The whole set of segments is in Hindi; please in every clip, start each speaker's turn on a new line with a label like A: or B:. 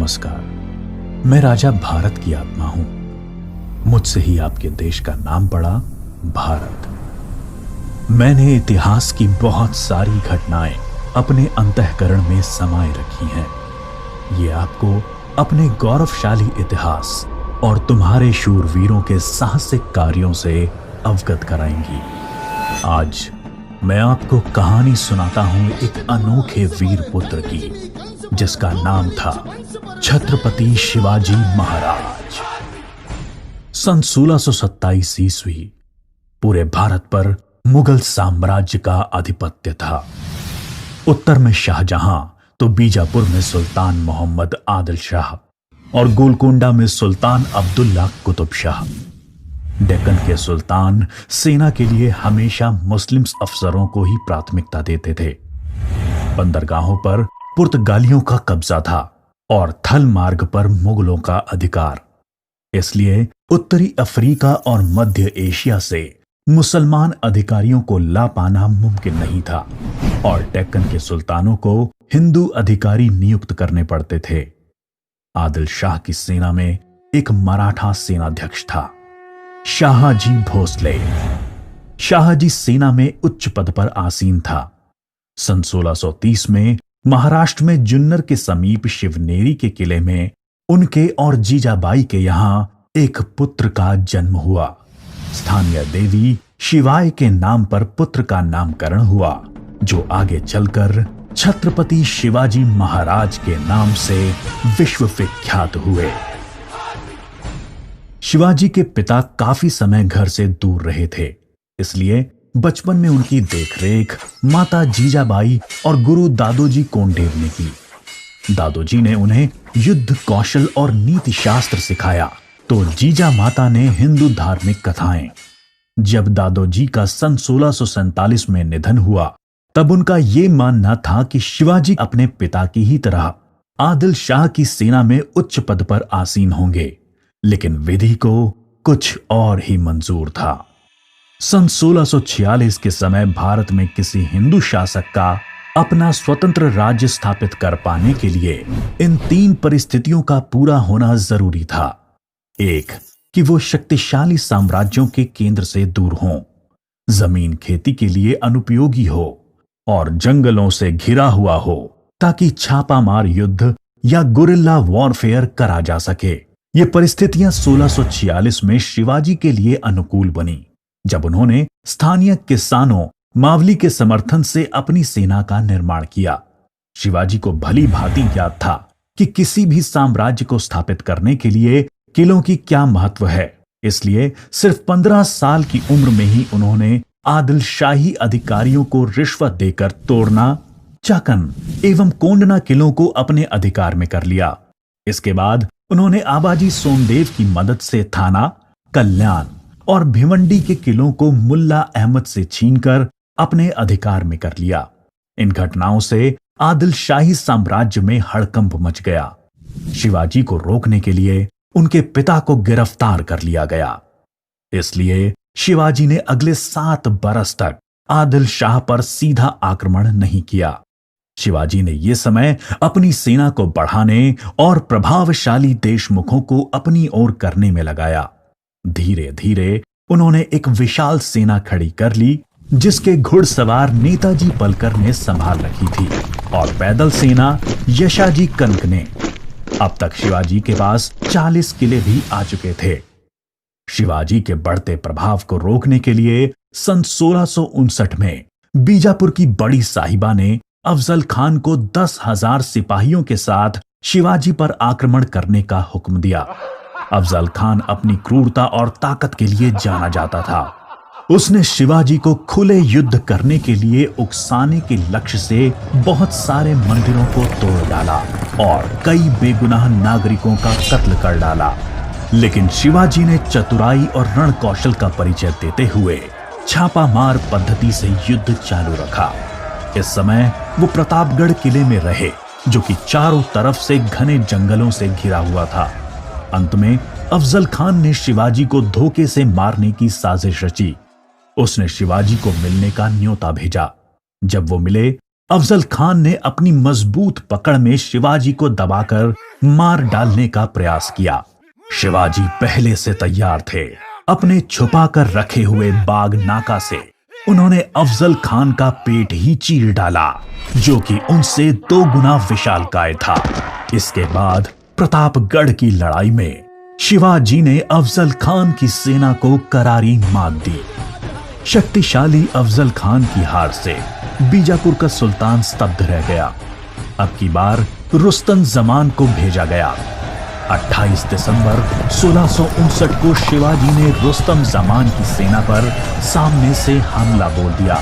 A: नमस्कार। मैं राजा भारत की आत्मा हूं। मुझसे ही आपके देश का नाम पड़ा भारत। मैंने इतिहास की बहुत सारी घटनाएं अपने अंतःकरण में समाये रखी हैं। ये आपको अपने गौरवशाली इतिहास और तुम्हारे शूरवीरों के साहसिक कार्यों से अवगत कराएंगी। आज मैं आपको कहानी सुनाता हूं एक अनोखे वीर पुत्र की, जिसका नाम था छत्रपति शिवाजी महाराज। सन 1627 ईस्वी पूरे भारत पर मुगल साम्राज्य का आधिपत्य था। उत्तर में शाहजहां तो बीजापुर में सुल्तान मोहम्मद आदिल शाह और गोलकोंडा में सुल्तान अब्दुल्ला कुतुब शाह। डेक्कन के सुल्तान सेना के लिए हमेशा मुस्लिम अफसरों को ही प्राथमिकता देते थे। बंदरगाहों पर पुर्तगालियों का कब्जा था और थल मार्ग पर मुगलों का अधिकार। इसलिए उत्तरी अफ्रीका और मध्य एशिया से मुसलमान अधिकारियों को ला पाना मुमकिन नहीं था और डेक्कन के सुल्तानों को हिंदू अधिकारी नियुक्त करने पड़ते थे। आदिल शाह की सेना में एक मराठा सेनाध्यक्ष था, शाहजी भोसले। शाहजी सेना में उच्च पद पर आसीन था। सन 1630 में महाराष्ट्र में जुन्नर के समीप शिवनेरी के किले में उनके और जीजाबाई के यहां एक पुत्र का जन्म हुआ। स्थानीय देवी शिवाय के नाम पर पुत्र का नामकरण हुआ, जो आगे चलकर छत्रपति शिवाजी महाराज के नाम से विश्व विख्यात हुए। शिवाजी के पिता काफी समय घर से दूर रहे थे, इसलिए बचपन में उनकी देखरेख माता जीजाबाई और गुरु दादोजी कोंडेव ने की। दादोजी ने उन्हें युद्ध कौशल और नीति शास्त्र सिखाया, तो जीजा माता ने हिंदू धार्मिक कथाएं। जब दादोजी का सन 1647 में निधन हुआ, तब उनका यह मानना था कि शिवाजी अपने पिता की ही तरह आदिल शाह की सेना में उच्च पद पर आसीन होंगे, लेकिन विधि को कुछ और ही मंजूर था। सन 1646 के समय भारत में किसी हिंदू शासक का अपना स्वतंत्र राज्य स्थापित कर पाने के लिए इन तीन परिस्थितियों का पूरा होना जरूरी था। एक, कि वो शक्तिशाली साम्राज्यों के केंद्र से दूर हों, जमीन खेती के लिए अनुपयोगी हो और जंगलों से घिरा हुआ हो, ताकि छापामार युद्ध या गुरिल्ला वॉरफेयर करा जा सके। ये परिस्थितियां 1646 में शिवाजी के लिए अनुकूल बनी, जब उन्होंने स्थानीय किसानों मावली के समर्थन से अपनी सेना का निर्माण किया। शिवाजी को भली भांति याद था कि किसी भी साम्राज्य को स्थापित करने के लिए किलों की क्या महत्व है, इसलिए सिर्फ 15 साल की उम्र में ही उन्होंने आदिल शाही अधिकारियों को रिश्वत देकर तोड़ना, चाकन एवं कोंडना किलों को अपने अधिकार में कर लिया। इसके बाद उन्होंने आबाजी सोमदेव की मदद से थाना, कल्याण और भिवंडी के किलों को मुल्ला अहमद से छीनकर अपने अधिकार में कर लिया। इन घटनाओं से आदिल शाही साम्राज्य में हड़कंप मच गया। शिवाजी को रोकने के लिए उनके पिता को गिरफ्तार कर लिया गया। इसलिए शिवाजी ने अगले 7 बरस तक आदिल शाह पर सीधा आक्रमण नहीं किया। शिवाजी ने यह समय अपनी सेना को बढ़ाने और प्रभावशाली देशमुखों को अपनी ओर करने में लगाया। धीरे धीरे उन्होंने एक विशाल सेना खड़ी कर ली, जिसके घुड़सवार नेताजी पलकर ने संभाल रखी थी और पैदल सेना यशाजी कनक ने। अब तक शिवाजी के पास 40 किले भी आ चुके थे। शिवाजी के बढ़ते प्रभाव को रोकने के लिए सन 1659 में बीजापुर की बड़ी साहिबा ने अफजल खान को 10,000 सिपाहियों के साथ शिवाजी पर आक्रमण करने का हुक्म दिया। अफजल खान अपनी क्रूरता और ताकत के लिए जाना जाता था। उसने शिवाजी को खुले युद्ध करने के लिए उकसाने के लक्ष्य से बहुत सारे मंदिरों को तोड़ डाला और कई बेगुनाह नागरिकों का कत्ल कर डाला। लेकिन शिवाजी ने चतुराई और रण कौशल का परिचय देते हुए छापामार पद्धति से युद्ध चालू रखा। इस समय वो प्रतापगढ़ किले में रहे, जो कि चारों तरफ से घने जंगलों से घिरा हुआ था। अंत में अफजल खान ने शिवाजी को धोखे से मारने की साजिश रची। उसने शिवाजी को मिलने का न्योता भेजा। जब वो मिले अफजल खान ने अपनी मजबूत पकड़ में शिवाजी को दबाकर मार डालने का प्रयास किया। शिवाजी पहले से तैयार थे। अपने छुपाकर रखे हुए बाग नाका से उन्होंने अफजल खान का पेट ही चीर डाला, जो कि उनसे 2 गुना विशालकाय था। इसके बाद प्रतापगढ़ की लड़ाई में शिवाजी ने अफजल खान की सेना को करारी मात दी। शक्तिशाली अफजल खान की हार से बीजापुर का सुल्तान स्तब्ध रह गया। अब की बार रुस्तम जमान को भेजा गया। 28 दिसंबर 1659 को शिवाजी ने रुस्तम जमान की सेना पर सामने से हमला बोल दिया।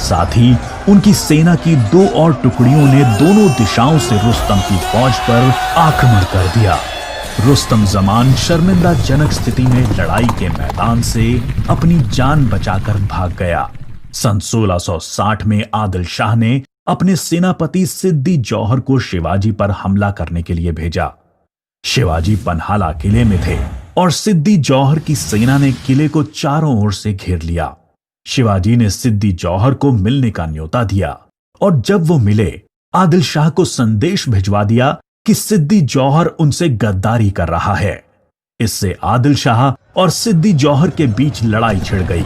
A: साथ ही उनकी सेना की 2 और टुकड़ियों ने दोनों दिशाओं से रुस्तम की फौज पर आक्रमण कर दिया। रुस्तम जमान शर्मिंदाजनक स्थिति में लड़ाई के मैदान से अपनी जान बचाकर भाग गया। सन 1660 में आदिल शाह ने अपने सेनापति सिद्दी जौहर को शिवाजी पर हमला करने के लिए भेजा। शिवाजी पन्हाला किले में थे और सिद्दी जौहर की सेना ने किले को चारों ओर से घेर लिया। शिवाजी ने सिद्दी जौहर को मिलने का न्योता दिया और जब वो मिले, आदिल शाह को संदेश भिजवा दिया कि सिद्दी जौहर उनसे गद्दारी कर रहा है। इससे आदिल शाह और सिद्दी जौहर के बीच लड़ाई छिड़ गई,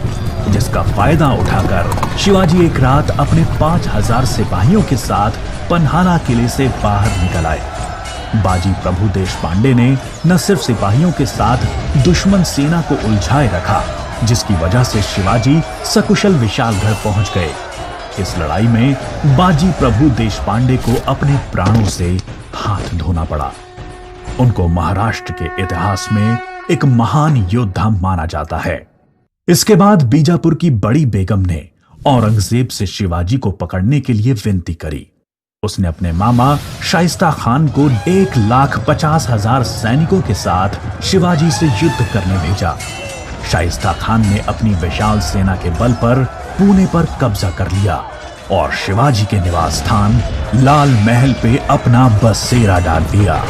A: जिसका फायदा उठाकर शिवाजी एक रात अपने 5000 सिपाहियों के साथ पन्हाला किले से बाहर निकल आए। बाजी प्रभु देशपांडे ने न सिर्फ सिपाहियों के साथ दुश्मन सेना को उलझाए रखा, जिसकी वजह से शिवाजी सकुशल विशालगढ़ पहुंच गए। इस लड़ाई में बाजी प्रभु देशपांडे को अपने प्राणों से हाथ धोना पड़ा। उनको महाराष्ट्र के इतिहास में एक महान योद्धा माना जाता है। इसके बाद बीजापुर की बड़ी बेगम ने औरंगजेब से शिवाजी को पकड़ने के लिए विनती करी। उसने अपने मामा शाइस्ता खान को 1,50,000 सैनिकों के साथ शिवाजी से युद्ध करने भेजा। शाइस्ता खान ने अपनी विशाल सेना के बल पर पुणे पर कब्जा कर लिया और शिवाजी के निवास स्थान लाल महल पे अपना बसेरा डाल दिया।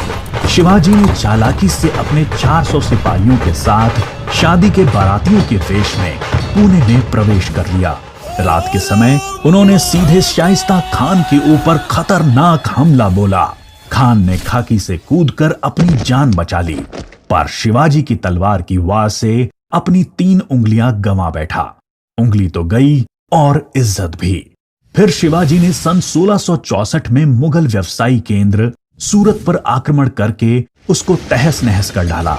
A: शिवाजी ने चालाकी से अपने 400 सिपाहियों के साथ शादी के बारातियों के वेश में पुणे में प्रवेश कर लिया। रात के समय उन्होंने सीधे शाइस्ता खान के ऊपर खतरनाक हमला बोला। खान ने खाकी से कूदकर अपनी जान बचा ली, पर शिवाजी की तलवार की वार से अपनी 3 उंगलियां गंवा बैठा। उंगली तो गई और इज्जत भी। फिर शिवाजी ने सन 1664 में मुगल व्यवसायी केंद्र सूरत पर आक्रमण करके उसको तहस नहस कर डाला।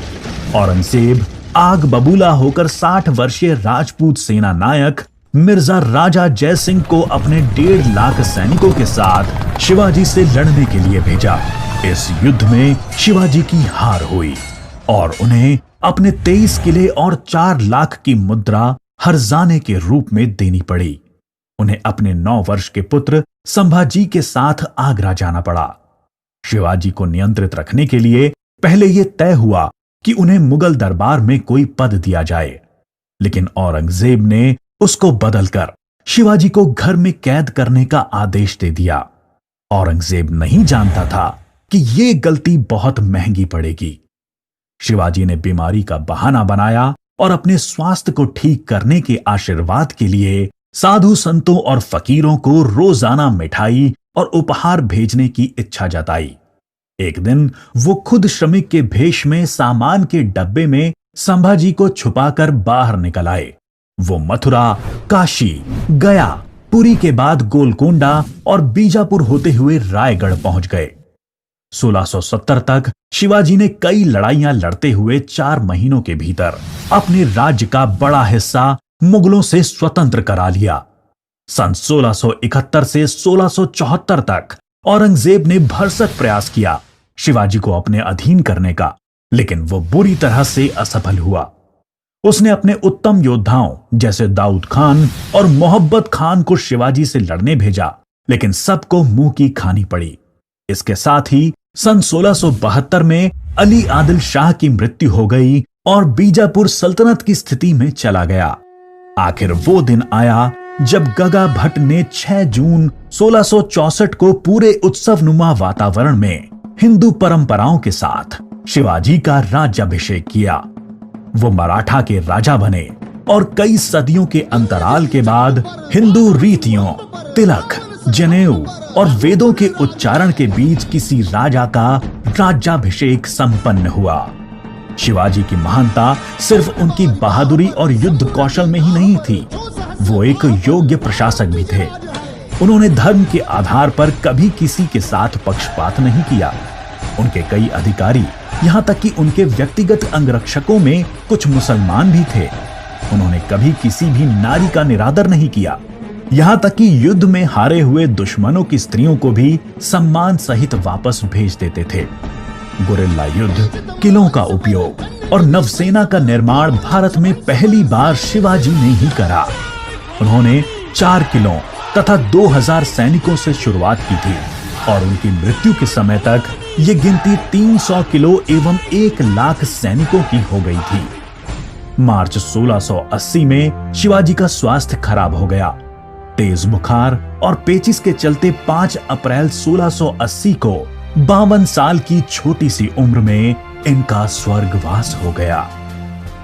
A: औरंगजेब आग बबूला होकर 60 वर्षीय राजपूत सेना नायक मिर्जा राजा जय सिंह को अपने 1.5 लाख सैनिकों के साथ शिवाजी से लड़ने के लिए भेजा। इस युद्ध में शिवाजी की हार हुई और उन्हें अपने 23 किले और 4 लाख की मुद्रा हर्जाने के रूप में देनी पड़ी। उन्हें अपने 9 वर्ष के पुत्र संभाजी के साथ आगरा जाना पड़ा। शिवाजी को नियंत्रित रखने के लिए पहले यह तय हुआ कि उन्हें मुगल दरबार में कोई पद दिया जाए, लेकिन औरंगजेब ने उसको बदलकर शिवाजी को घर में कैद करने का आदेश दे दिया। औरंगजेब नहीं जानता था कि यह गलती बहुत महंगी पड़ेगी। शिवाजी ने बीमारी का बहाना बनाया और अपने स्वास्थ्य को ठीक करने के आशीर्वाद के लिए साधु संतों और फकीरों को रोजाना मिठाई और उपहार भेजने की इच्छा जताई। एक दिन वो खुद श्रमिक के भेष में सामान के डब्बे में संभाजी को छुपाकर बाहर निकल आए। वो मथुरा, काशी, गया, पुरी के बाद गोलकोंडा और बीजापुर होते हुए रायगढ़ पहुंच गए। 1670 तक शिवाजी ने कई लड़ाइयां लड़ते हुए 4 महीनों के भीतर अपने राज्य का बड़ा हिस्सा मुगलों से स्वतंत्र करा लिया। सन 1671 से 1674 तक औरंगजेब ने भरसक प्रयास किया शिवाजी को अपने अधीन करने का, लेकिन वो बुरी तरह से असफल हुआ। उसने अपने उत्तम योद्धाओं जैसे दाऊद खान और मोहब्बत खान को शिवाजी से लड़ने भेजा, लेकिन सबको मुंह की खानी पड़ी। इसके साथ ही सन 1672 में अली आदिल शाह की मृत्यु हो गई और बीजापुर सल्तनत की स्थिति में चला गया। आखिर वो दिन आया जब गगा भट्ट ने 6 जून 1664 को पूरे उत्सवनुमा वातावरण में हिंदू परंपराओं के साथ शिवाजी का राज्याभिषेक किया। वो मराठा के राजा बने और कई सदियों के अंतराल के बाद हिंदू रीतियों, तिलक, जनेऊ और वेदों के उच्चारण के बीच किसी राजा का राज्याभिषेक संपन्न हुआ। शिवाजी की महानता सिर्फ उनकी बहादुरी और युद्ध कौशल में ही नहीं थी, वो एक योग्य प्रशासक भी थे। उन्होंने धर्म के आधार पर कभी किसी के साथ पक्षपात नहीं किया। उनके कई अधिकारी, यहां तक कि उनके व्यक्तिगत अंगरक्षकों में कुछ मुसलमान भी थे। उन्होंने कभी किसी भी नारी का निरादर नहीं किया, यहां तक कि युद्ध में हारे हुए दुश्मनों की स्त्रियों को भी सम्मान सहित वापस भेज देते थे। गुरिल्ला युद्ध, किलों का उपयोग और नवसेना का निर्माण भारत में पहली बार शिवाजी ने ही करा। उन्होंने 4 किलों तथा 2000 सैनिकों से शुरुआत की थी और उनकी मृत्यु के समय तक ये गिनती 300 किलो एवं 1 लाख सैनिकों की हो गई थी। मार्च 1680 में शिवाजी का स्वास्थ्य खराब हो गया। तेज बुखार और पेचिस के चलते 5 अप्रैल 1680 को 52 साल की छोटी सी उम्र में इनका स्वर्गवास हो गया।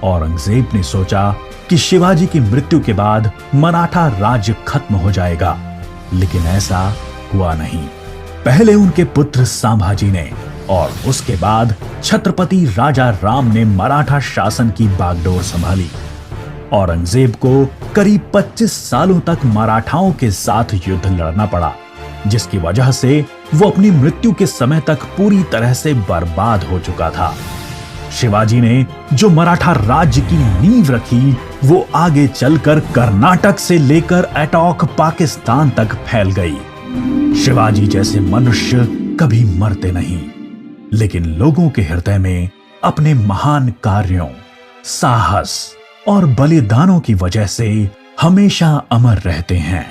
A: औरंगजेब ने सोचा कि शिवाजी की मृत्यु के बाद मराठा राज्य खत्म हो जाएगा, लेकिन ऐसा हुआ नहीं। पहले उनके पुत्र संभाजी ने और उसके बाद छत्रपति राजा राम ने मराठा शासन की बागडोर संभाली। औरंगजेब को करीब 25 सालों तक मराठाओं के साथ युद्ध लड़ना पड़ा, जिसकी वजह से वो अपनी मृत्यु के समय तक पूरी तरह से बर्बाद हो चुका था। शिवाजी ने जो मराठा राज्य की नींव रखी, वो आगे चलकर कर्नाटक से लेकर अटॉक पाकिस्तान तक फैल गई। शिवाजी जैसे मनुष्य कभी मरते नहीं, लेकिन लोगों के हृदय में अपने महान कार्यों, साहस और बलिदानों की वजह से हमेशा अमर रहते हैं।